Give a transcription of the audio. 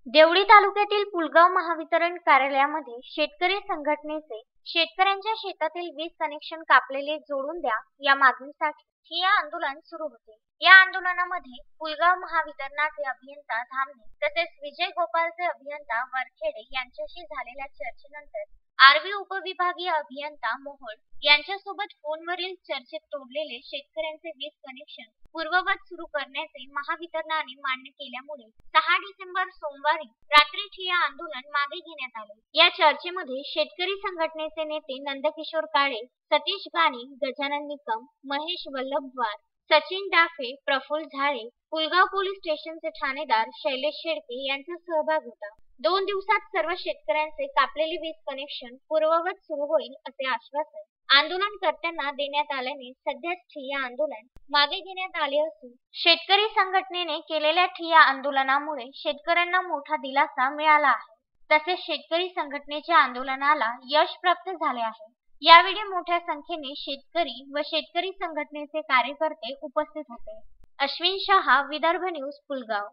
देवळी तालुक्यातील पुलगाव महावितरण कार्यालयामध्ये शेतकरी संघटनेचे शेतकऱ्यांच्या शेतातील वीज कनेक्शन कापलेले जोडून द्या या मागणीसाठी ठिय्या आंदोलन सुरू होते। या आंदोलनामध्ये पुलगाव महावितरणाचे अभियंता धामणे तसेच विजय गोपालचे अभियंता वरखेडे यांच्याशी झालेल्या चर्चेनंतर आर्वी उपविभागीय अभियंता मोहोळ यांच्यासोबत फोनवरील चर्चेत तोडलेले शेतकऱ्यांचे वीज कनेक्शन पूर्ववत सुरू करण्याचे महावितरणाने मान्य केल्यामुळे 6 डिसेंबर सोमवारी रात्री ठिय्या आंदोलन मागे घेण्यात आले। या चर्चेमध्ये शेतकरी संघटनेचे नेते नंदकिशोर काळे, सतीश गाणी, गजानन निकम, महेश वल्लभवार, सचिन डाफे, प्रफुल्ल झाळे, पुलगाव पोलीस स्टेशनचे ठाणेदार शैलेश शेळके यांचा सहभाग होता। 2 दिवसात सर्व शेतकऱ्यांचे कापलेले वीज कनेक्शन पूर्ववत सुरू होईल असे आश्वासन आंदोलनकर्त्यांना देण्यात आल्याने सध्या ठिय्या आंदोलन मागे घेण्यात आले असून शेतकरी संघटनेने केलेल्या ठिय्या आंदोलनामुळे शेतकऱ्यांना मोठा दिलासा मिळाला आहे। तसेच शेतकरी संघटनेच्या आंदोलनाला यश प्राप्त झाले आहे। यावेळी मोठ्या संख्येने शेतकरी व शेतकरी संघटनेचे कार्यकर्ते उपस्थित होते। अश्विन शहा, विदर्भ न्यूज, पुलगाव।